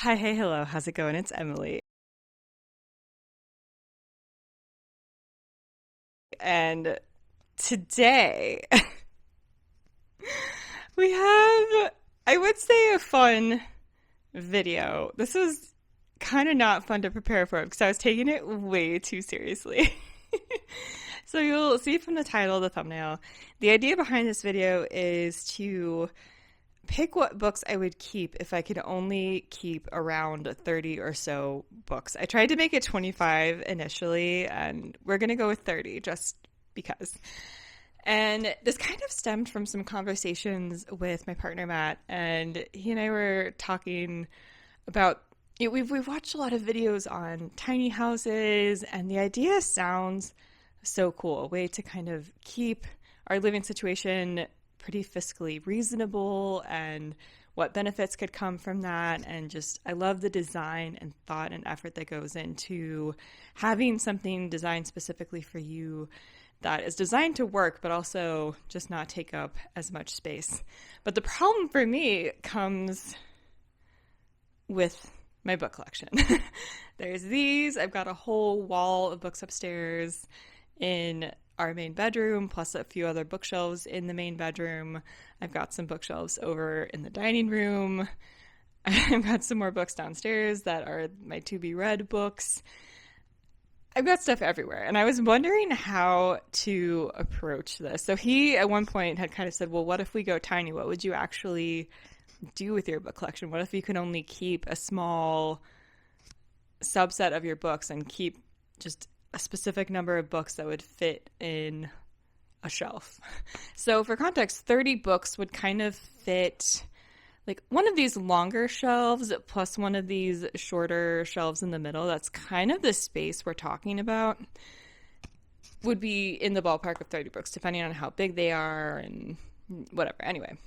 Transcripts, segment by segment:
Hi, hey, hello. How's it going? It's Emily. And today we have, I would say, a fun video. This was kind of not fun to prepare for because I was taking it way too seriously. So you'll see from the title, the thumbnail, the idea behind this video is to pick what books I would keep if I could only keep around 30 or so books. I tried to make it 25 initially, and we're going to go with 30 just because. And this kind of stemmed from some conversations with my partner, Matt, and he and I were talking about. We've watched a lot of videos on tiny houses, and the idea sounds so cool. A way to kind of keep our living situation pretty fiscally reasonable and what benefits could come from that. And just, I love the design and thought and effort that goes into having something designed specifically for you that is designed to work, but also just not take up as much space. But the problem for me comes with my book collection. There's these. I've got a whole wall of books upstairs in our main bedroom, plus a few other bookshelves in the main bedroom. I've got some bookshelves over in the dining room. I've got some more books downstairs that are my to be read books. I've got stuff everywhere. And I was wondering how to approach this. So he, at one point, had kind of said, well, what if we go tiny? What would you actually do with your book collection? What if you could only keep a small subset of your books and keep just a specific number of books that would fit in a shelf? So for context, 30 books would kind of fit like one of these longer shelves plus one of these shorter shelves in the middle. That's kind of the space we're talking about. Would be in the ballpark of 30 books, depending on how big they are and whatever. Anyway,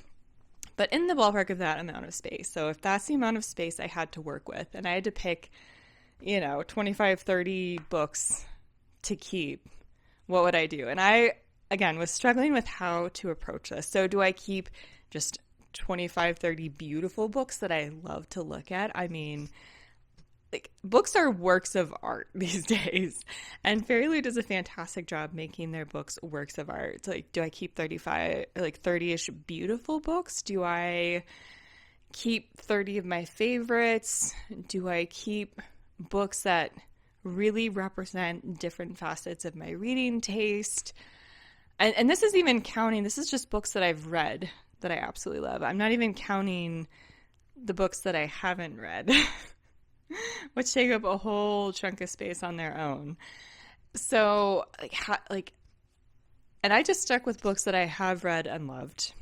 but in the ballpark of that amount of space. So if that's the amount of space I had to work with and I had to pick, 25, 30 books to keep, what would I do? And I, again, was struggling with how to approach this. So do I keep just 25, 30 beautiful books that I love to look at? I mean, like, books are works of art these days, and Fairy does a fantastic job making their books works of art. It's like, do I keep 35, like 30-ish beautiful books? Do I keep 30 of my favorites? Do I keep books that really represent different facets of my reading taste? And this is even counting, this is just books that I've read that I absolutely love. I'm not even counting the books that I haven't read, which take up a whole chunk of space on their own. So, and I just stuck with books that I have read and loved.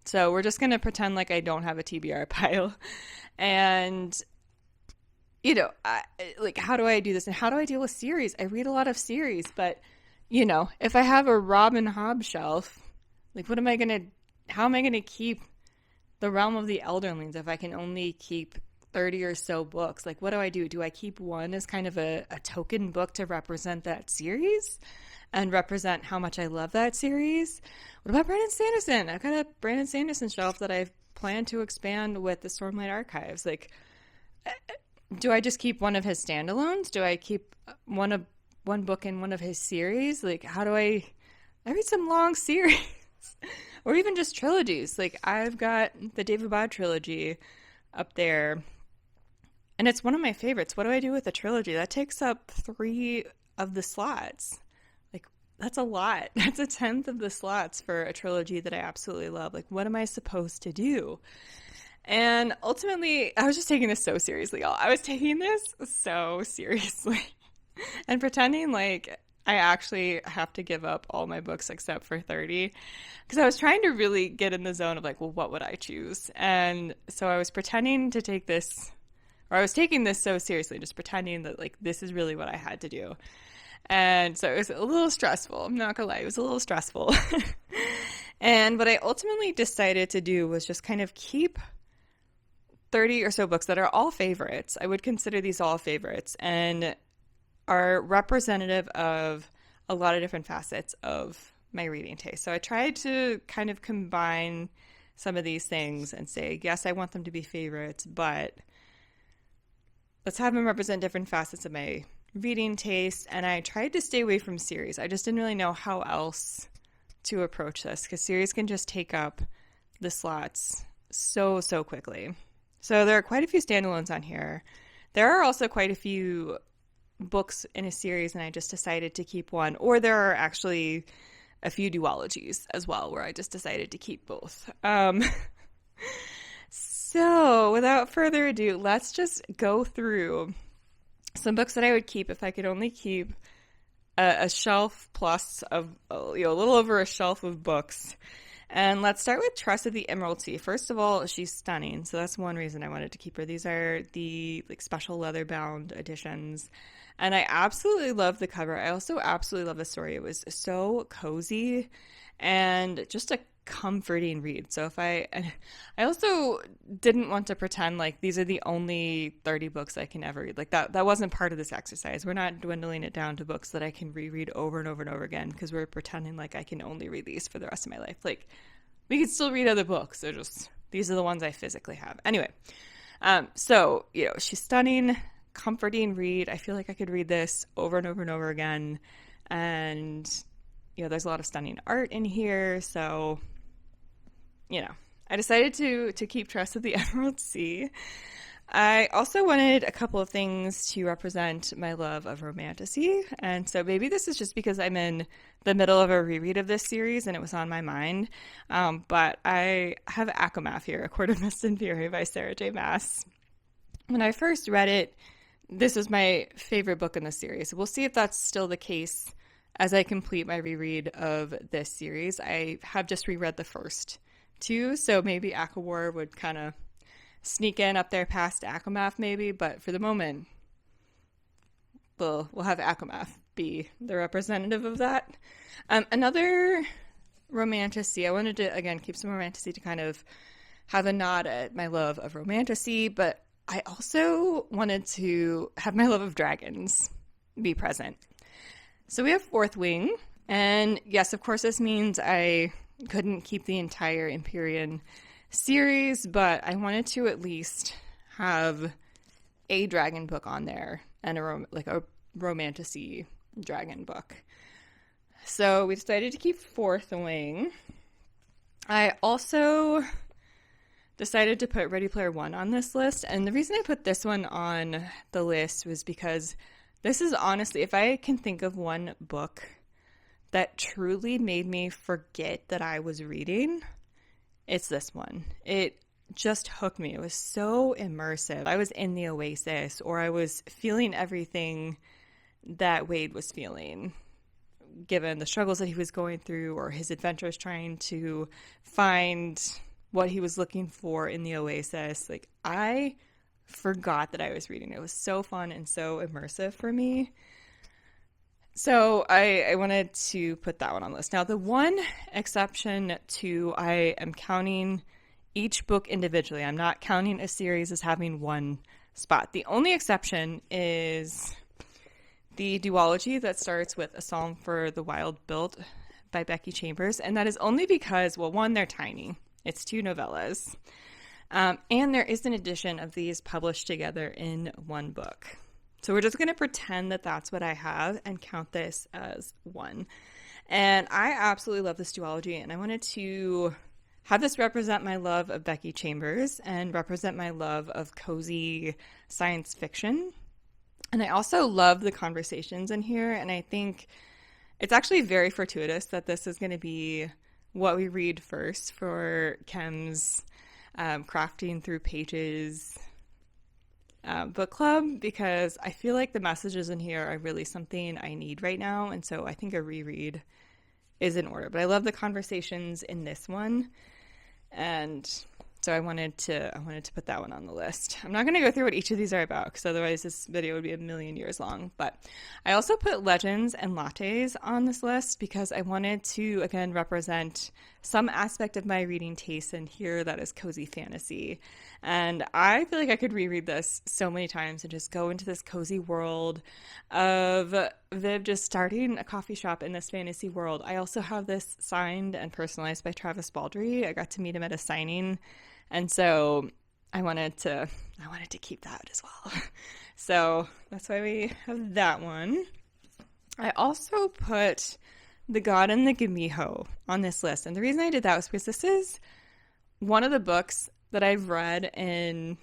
So we're just going to pretend like I don't have a TBR pile. And, how do I do this? And how do I deal with series? I read a lot of series, but, if I have a Robin Hobb shelf, like, how am I going to keep The Realm of the Elderlings if I can only keep 30 or so books? Like, what do I do? Do I keep one as kind of a token book to represent that series and represent how much I love that series? What about Brandon Sanderson? I've got a Brandon Sanderson shelf that I've planned to expand with the Stormlight Archives. Like, do I just keep one of his standalones? Do I keep one book in one of his series? Like, I read some long series or even just trilogies. Like, I've got the David Bode trilogy up there, and it's one of my favorites. What do I do with a trilogy? That takes up 3 of the slots. Like, that's a lot. That's a 10th of the slots for a trilogy that I absolutely love. Like, what am I supposed to do? And ultimately, I was just taking this so seriously, y'all. I was taking this so seriously and pretending like I actually have to give up all my books except for 30, because I was trying to really get in the zone of like, well, what would I choose? And so I was pretending to take this, or I was taking this so seriously, just pretending that like this is really what I had to do. And so it was a little stressful. I'm not gonna lie, it was a little stressful. And what I ultimately decided to do was just kind of keep 30 or so books that are all favorites. I would consider these all favorites and are representative of a lot of different facets of my reading taste. So I tried to kind of combine some of these things and say, yes, I want them to be favorites, but let's have them represent different facets of my reading taste. And I tried to stay away from series. I just didn't really know how else to approach this because series can just take up the slots so quickly. So there are quite a few standalones on here. There are also quite a few books in a series, and I just decided to keep one. Or there are actually a few duologies as well, where I just decided to keep both. So without further ado, let's just go through some books that I would keep if I could only keep a shelf plus of, a little over a shelf of books. And let's start with Tress of the Emerald Sea. First of all, she's stunning, so that's one reason I wanted to keep her. These are the special leather-bound editions, and I absolutely love the cover. I also absolutely love the story. It was so cozy and just a comforting read. So I also didn't want to pretend like these are the only 30 books I can ever read. Like that wasn't part of this exercise. We're not dwindling it down to books that I can reread over and over and over again because we're pretending like I can only read these for the rest of my life. Like we could still read other books. They're just, these are the ones I physically have. Anyway, so, she's stunning, comforting read. I feel like I could read this over and over and over again. And, there's a lot of stunning art in here. So, I decided to keep Tress of the Emerald Sea. I also wanted a couple of things to represent my love of romantasy. And so maybe this is just because I'm in the middle of a reread of this series and it was on my mind. But I have ACOMAF here, A Court of Mist and Fury by Sarah J. Maas. When I first read it, this was my favorite book in the series. We'll see if that's still the case as I complete my reread of this series. I have just reread the first two, so maybe ACOWAR would kind of sneak in up there past ACOMAF maybe, but for the moment, we'll have ACOMAF be the representative of that. Another romantasy, I wanted to, again, keep some romantasy to kind of have a nod at my love of romantasy, but I also wanted to have my love of dragons be present. So we have Fourth Wing, and yes, of course, this means I couldn't keep the entire Empyrean series, but I wanted to at least have a dragon book on there and a romantasy dragon book. So we decided to keep Fourth Wing. I also decided to put Ready Player One on this list, and the reason I put this one on the list was because this is honestly, if I can think of one book that truly made me forget that I was reading, it's this one. It just hooked me. It was so immersive. I was in the Oasis, or I was feeling everything that Wade was feeling, given the struggles that he was going through or his adventures trying to find what he was looking for in the Oasis. Like, I forgot that I was reading. It was so fun and so immersive for me. So I wanted to put that one on the list. Now, the one exception to I am counting each book individually. I'm not counting a series as having one spot. The only exception is the duology that starts with A Psalm for the Wild Built by Becky Chambers. And that is only because, well, one, they're tiny. It's 2 novellas. And there is an edition of these published together in one book. So we're just going to pretend that that's what I have and count this as one. And I absolutely love this duology, and I wanted to have this represent my love of Becky Chambers and represent my love of cozy science fiction. And I also love the conversations in here, and I think it's actually very fortuitous that this is going to be what we read first for Kem's Crafting Through Pages book club, because I feel like the messages in here are really something I need right now, and so I think a reread is in order. But I love the conversations in this one, and so I wanted to put that one on the list. I'm not going to go through what each of these are about, because otherwise this video would be a million years long. But I also put Legends and Lattes on this list because I wanted to, again, represent some aspect of my reading taste in here that is cozy fantasy. And I feel like I could reread this so many times and just go into this cozy world of Viv just starting a coffee shop in this fantasy world. I also have this signed and personalized by Travis Baldree. I got to meet him at a signing. And so I wanted to keep that as well. So that's why we have that one. I also put The God and the Guimijo on this list. And the reason I did that was because this is one of the books that I've read in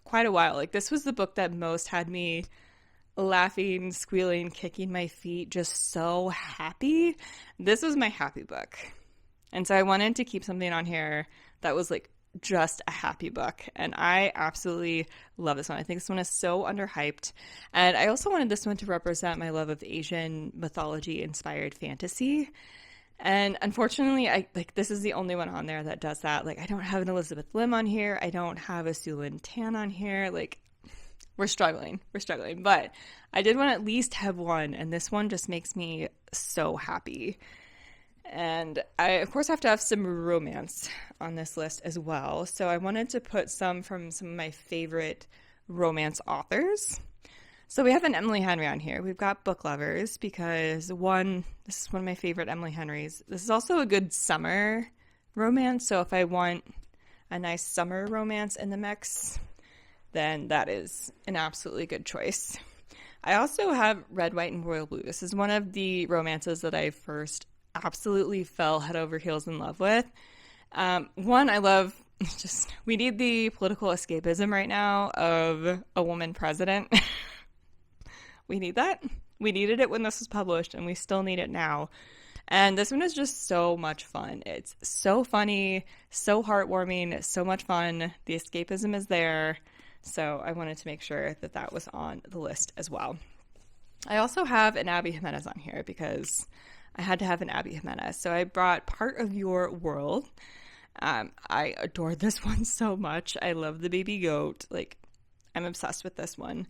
quite a while. Like, this was the book that most had me laughing, squealing, kicking my feet, just so happy. This was my happy book. And so I wanted to keep something on here that was like just a happy book. And I absolutely love this one. I think this one is so underhyped. And I also wanted this one to represent my love of Asian mythology inspired fantasy. And unfortunately, this is the only one on there that does that. Like, I don't have an Elizabeth Lim on here. I don't have a Sulin Tan on here. Like, we're struggling. But I did want to at least have one. And this one just makes me so happy. And I, of course, have to have some romance on this list as well. So I wanted to put some from some of my favorite romance authors. So we have an Emily Henry on here. We've got Book Lovers because, this is one of my favorite Emily Henrys. This is also a good summer romance. So if I want a nice summer romance in the mix, then that is an absolutely good choice. I also have Red, White, and Royal Blue. This is one of the romances that I first absolutely fell head over heels in love with. One, I love we need the political escapism right now of a woman president. We need that. We needed it when this was published, and we still need it now. And this one is just so much fun. It's so funny, so heartwarming, so much fun. The escapism is there. So I wanted to make sure that that was on the list as well. I also have an Abby Jimenez on here because I had to have an Abby Jimenez. So I brought Part of Your World. I adored this one so much. I love the baby goat. Like, I'm obsessed with this one.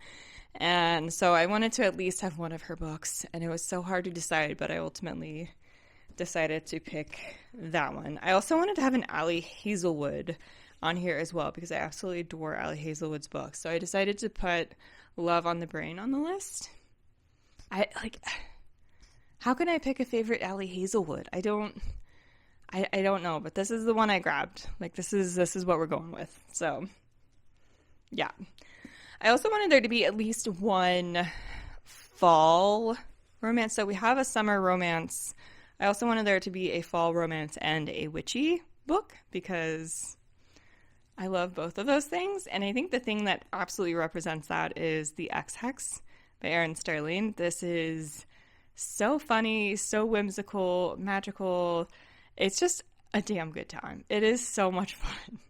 And so I wanted to at least have one of her books. And it was so hard to decide, but I ultimately decided to pick that one. I also wanted to have an Ali Hazelwood on here as well because I absolutely adore Ali Hazelwood's books. So I decided to put Love on the Brain on the list. How can I pick a favorite Ali Hazelwood? I don't know, but this is the one I grabbed. Like, this is what we're going with. So, yeah. I also wanted there to be at least one fall romance. So we have a summer romance. I also wanted there to be a fall romance and a witchy book because I love both of those things. And I think the thing that absolutely represents that is The Ex-Hex by Erin Sterling. This is so funny, so whimsical, magical. It's just a damn good time. It is so much fun.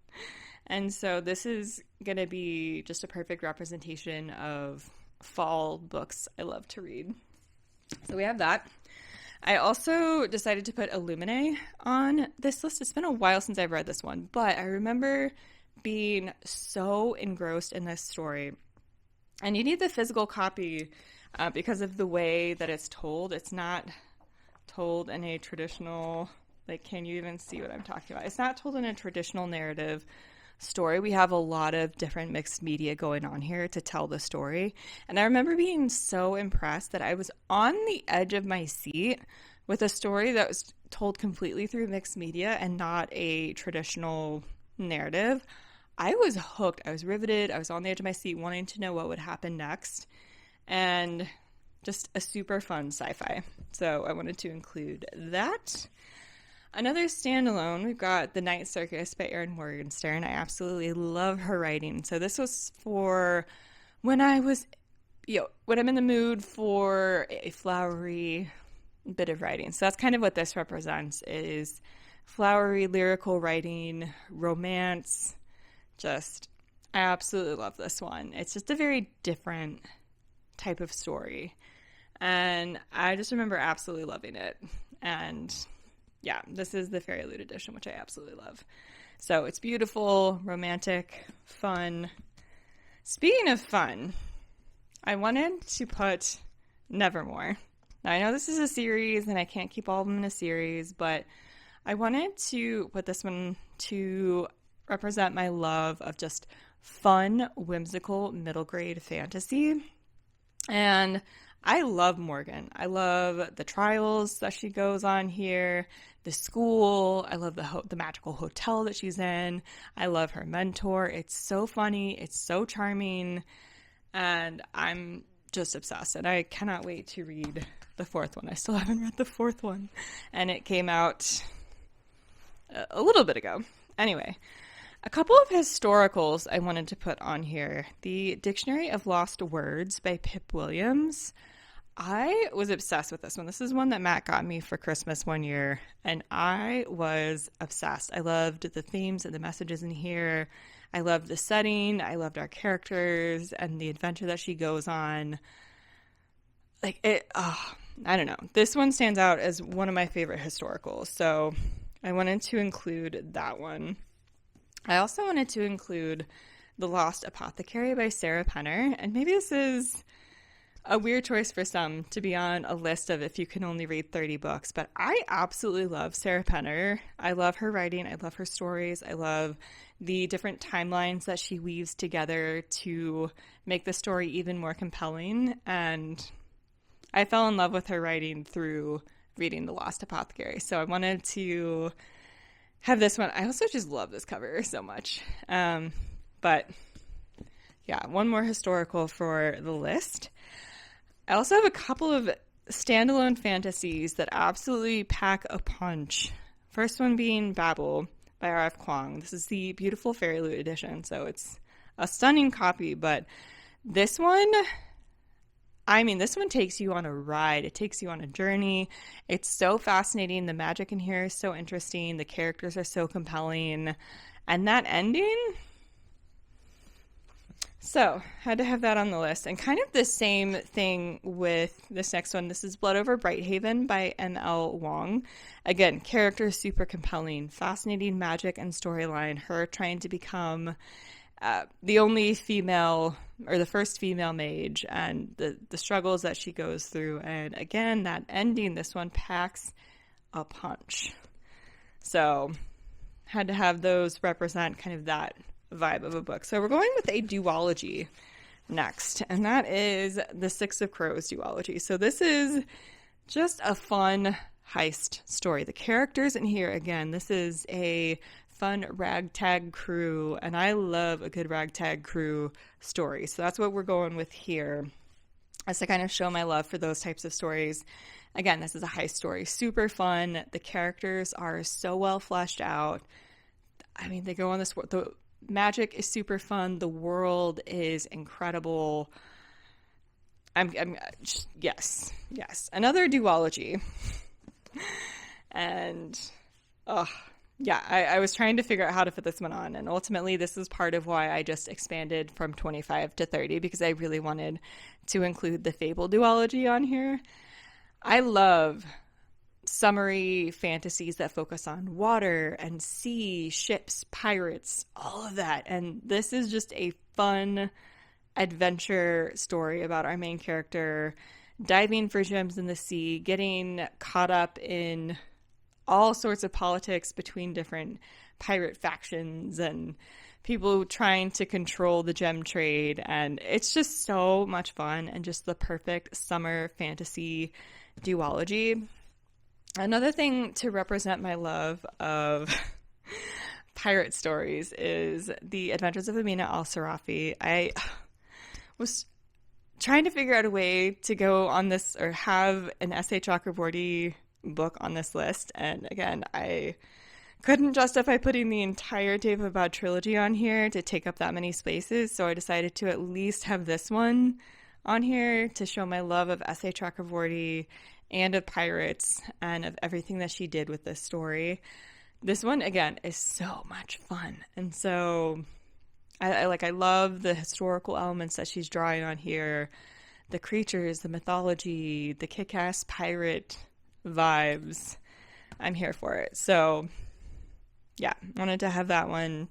And so this is going to be just a perfect representation of fall books I love to read. So we have that. I also decided to put Illuminae on this list. It's been a while since I've read this one, but I remember being so engrossed in this story. And you need the physical copy because of the way that it's told. It's not told in a traditional, like, can you even see what I'm talking about? It's not told in a traditional narrative story. We have a lot of different mixed media going on here to tell the story. And I remember being so impressed that I was on the edge of my seat with a story that was told completely through mixed media and not a traditional narrative. I was hooked. I was riveted. I was on the edge of my seat wanting to know what would happen next. And just a super fun sci-fi. So I wanted to include that. Another standalone, we've got The Night Circus by Erin Morgenstern. I absolutely love her writing. So this was for when I was, when I'm in the mood for a flowery bit of writing. So that's kind of what this represents, is flowery lyrical writing, romance. Just, I absolutely love this one. It's just a very different type of story. And I just remember absolutely loving it. And yeah, this is the Fairy Loot edition, which I absolutely love. So it's beautiful, romantic, fun. Speaking of fun, I wanted to put Nevermore. Now, I know this is a series, and I can't keep all of them in a series, but I wanted to put this one to represent my love of just fun, whimsical, middle grade fantasy. And I love Morgan. I love the trials that she goes on here, the school. I love the magical hotel that she's in. I love her mentor. It's so funny. It's so charming. And I'm just obsessed. And I cannot wait to read the fourth one. I still haven't read the fourth one. And it came out a little bit ago. Anyway, a couple of historicals I wanted to put on here. The Dictionary of Lost Words by Pip Williams. I was obsessed with this one. This is one that Matt got me for Christmas one year, and I was obsessed. I loved the themes and the messages in here. I loved the setting. I loved our characters and the adventure that she goes on. Like it, I don't know. This one stands out as one of my favorite historicals, so I wanted to include that one. I also wanted to include The Lost Apothecary by Sarah Penner, and maybe this is a weird choice for some to be on a list of if you can only read 30 books, but I absolutely love Sarah Penner. I love her writing. I love her stories. I love the different timelines that she weaves together to make the story even more compelling, and I fell in love with her writing through reading The Lost Apothecary, so I wanted to have this one. I also just love this cover so much. But yeah, one more historical for the list. I also have a couple of standalone fantasies that absolutely pack a punch. First one being Babel by R.F. Kuang. This is the beautiful Fairy Loot edition, so it's a stunning copy, but this one, I mean, this one takes you on a ride. It takes you on a journey. It's so fascinating. The magic in here is so interesting. The characters are so compelling. And that ending, so had to have that on the list. And kind of the same thing with this next one. This is Blood Over Brighthaven by M.L. Wong. Again, characters super compelling, fascinating magic and storyline. Her trying to become the only female, or the first female mage, and the struggles that she goes through. And again, that ending, this one packs a punch. So had to have those represent kind of that vibe of a book. So we're going with a duology next, and that is the Six of Crows duology. So this is just a fun heist story. The characters in here, again, this is a fun ragtag crew, and I love a good ragtag crew story. So that's what we're going with here, as to kind of show my love for those types of stories. Again, this is a heist story, super fun. The characters are so well fleshed out. I mean, they go on this world. The magic is super fun. The world is incredible. Yes. Another duology. And, yeah, I was trying to figure out how to fit this one on, and ultimately this is part of why I just expanded from 25 to 30, because I really wanted to include the Fable duology on here. I love summery fantasies that focus on water and sea, ships, pirates, all of that, and this is just a fun adventure story about our main character diving for gems in the sea, getting caught up in all sorts of politics between different pirate factions and people trying to control the gem trade. And it's just so much fun and just the perfect summer fantasy duology. Another thing to represent my love of pirate stories is The Adventures of Amina al-Sarafi. I was trying to figure out a way to go on this or have an S.A. Chakraborty book on this list, and again, I couldn't justify putting the entire Daevabad trilogy on here to take up that many spaces, so I decided to at least have this one on here to show my love of S.A. Chakraborty and of pirates and of everything that she did with this story. This one, again, is so much fun, and so I love the historical elements that she's drawing on here, the creatures, the mythology, the kick-ass pirate vibes. I'm here for it. So yeah, wanted to have that one,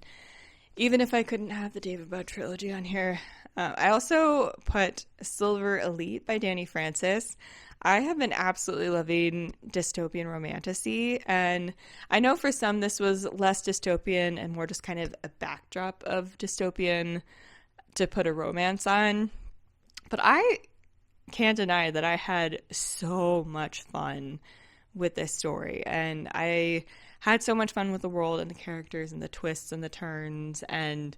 even if I couldn't have the Daevabad trilogy on here. I also put Silver Elite by Danny Francis. I have been absolutely loving dystopian romantasy, and I know for some this was less dystopian and more just kind of a backdrop of dystopian to put a romance on, but I can't deny that I had so much fun with this story, and I had so much fun with the world and the characters and the twists and the turns, and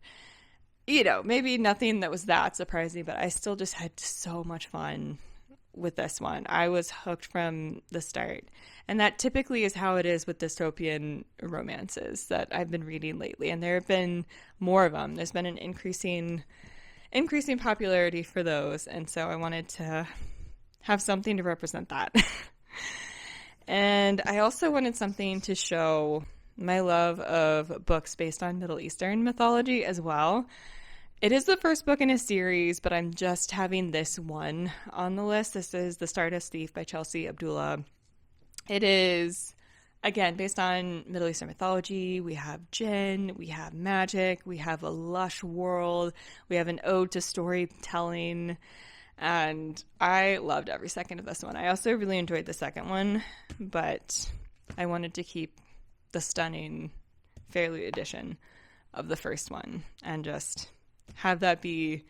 maybe nothing that was that surprising, but I still just had so much fun with this one. I was hooked from the start. And that typically is how it is with dystopian romances that I've been reading lately. And there have been more of them. There's been an increasing popularity for those. And so I wanted to have something to represent that. And I also wanted something to show my love of books based on Middle Eastern mythology as well. It is the first book in a series, but I'm just having this one on the list. This is The Stardust Thief by Chelsea Abdullah. It is, again, based on Middle Eastern mythology. We have jinn, we have magic, we have a lush world, we have an ode to storytelling, and I loved every second of this one. I also really enjoyed the second one, but I wanted to keep the stunning Fairleigh edition of the first one and just have that be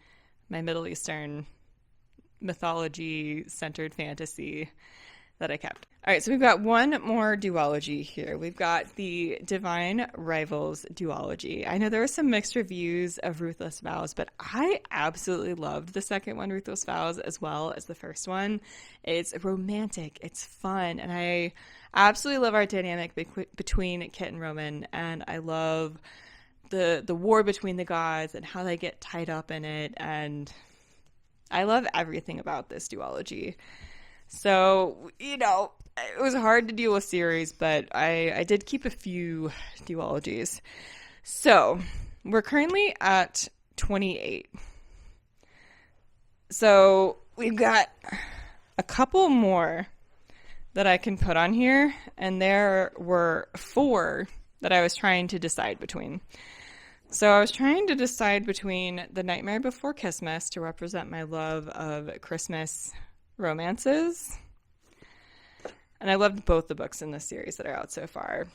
my Middle Eastern mythology-centered fantasy that I kept. All right, so we've got one more duology here. We've got the Divine Rivals duology. I know there were some mixed reviews of Ruthless Vows, but I absolutely loved the second one, Ruthless Vows, as well as the first one. It's romantic, it's fun, and I absolutely love our dynamic between Kit and Roman, and I love the war between the gods and how they get tied up in it, and I love everything about this duology. So, it was hard to deal with series, but I did keep a few duologies. So, we're currently at 28. So, we've got a couple more that I can put on here, and there were 4 that I was trying to decide between. So I was trying to decide between The Nightmare Before Christmas to represent my love of Christmas romances. And I loved both the books in this series that are out so far.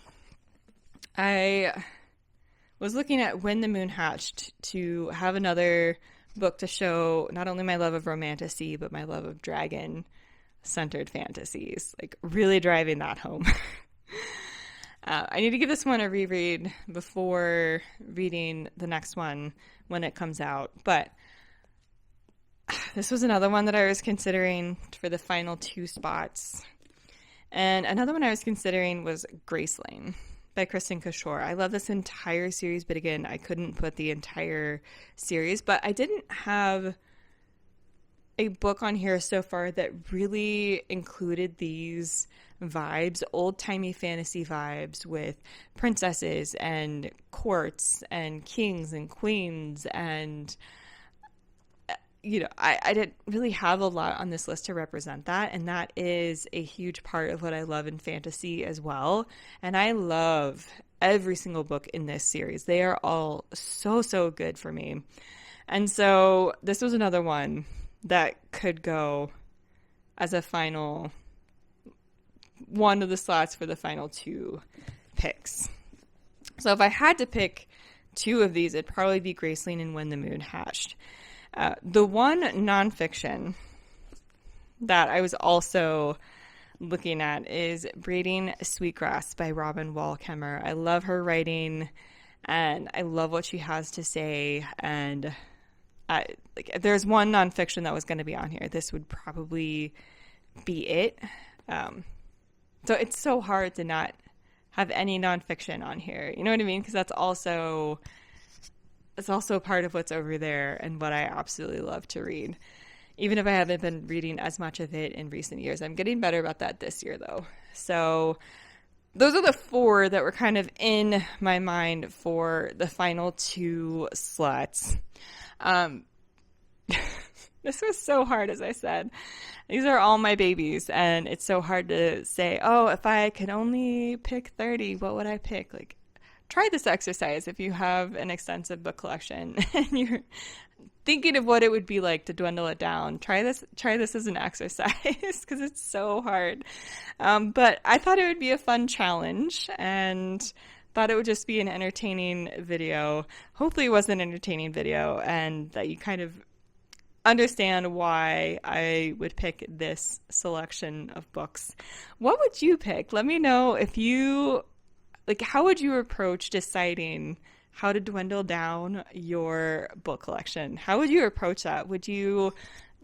I was looking at When the Moon Hatched to have another book to show not only my love of romantasy, but my love of dragon-centered fantasies. Like, really driving that home. I need to give this one a reread before reading the next one when it comes out. But this was another one that I was considering for the final 2 spots. And another one I was considering was Graceling by Kristen Cashore. I love this entire series, but again, I couldn't put the entire series. But I didn't have a book on here so far that really included these vibes, old-timey fantasy vibes with princesses and courts and kings and queens, and I didn't really have a lot on this list to represent that, and that is a huge part of what I love in fantasy as well. And I love every single book in this series. They are all so good for me. And so this was another one that could go as a final one of the slots for the final 2 picks. So if I had to pick 2 of these, it'd probably be Graceling and When the Moon Hatched. The one nonfiction that I was also looking at is Braiding Sweetgrass by Robin Wall Kimmerer. I love her writing, and I love what she has to say, and if there's one nonfiction that was going to be on here, this would probably be it. So it's so hard to not have any nonfiction on here. You know what I mean? Because it's also part of what's over there and what I absolutely love to read. Even if I haven't been reading as much of it in recent years. I'm getting better about that this year, though. So those are the 4 that were kind of in my mind for the final 2 slots. This was so hard, as I said. These are all my babies, and it's so hard to say, oh, if I could only pick 30, what would I pick? Like, try this exercise if you have an extensive book collection and you're thinking of what it would be like to dwindle it down. Try this as an exercise because it's so hard. But I thought it would be a fun challenge and thought it would just be an entertaining video. Hopefully it was an entertaining video and that you kind of understand why I would pick this selection of books. What would you pick? Let me know if you like, how would you approach deciding how to dwindle down your book collection? How would you approach that? Would you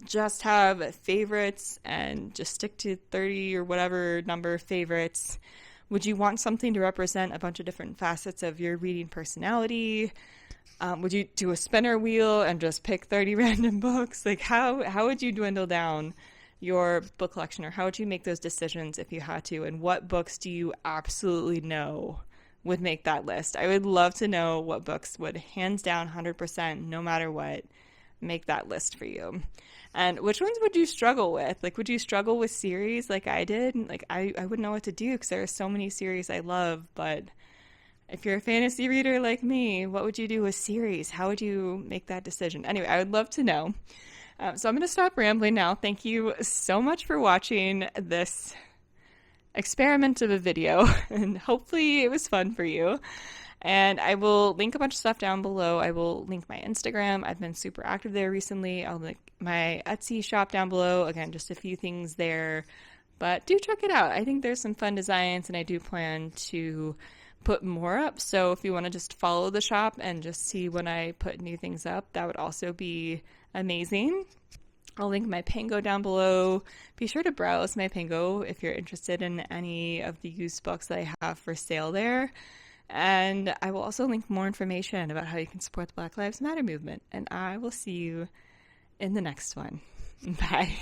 just have favorites and just stick to 30 or whatever number of favorites? Would you want something to represent a bunch of different facets of your reading personality? Would you do a spinner wheel and just pick 30 random books? Like, how would you dwindle down your book collection, or how would you make those decisions if you had to? And what books do you absolutely know would make that list? I would love to know what books would hands down 100%, no matter what, make that list for you. And which ones would you struggle with? Like, would you struggle with series like I did? Like, I wouldn't know what to do because there are so many series I love, but if you're a fantasy reader like me, what would you do with series? How would you make that decision? Anyway, I would love to know. So I'm going to stop rambling now. Thank you so much for watching this experiment of a video, and hopefully it was fun for you. And I will link a bunch of stuff down below. I will link my Instagram. I've been super active there recently. I'll link my Etsy shop down below. Again, just a few things there, but do check it out. I think there's some fun designs, and I do plan to put more up. So if you want to just follow the shop and just see when I put new things up, that would also be amazing. I'll link my Pango down below. Be sure to browse my Pango if you're interested in any of the used books that I have for sale there. And I will also link more information about how you can support the Black Lives Matter movement. And I will see you in the next one. Bye.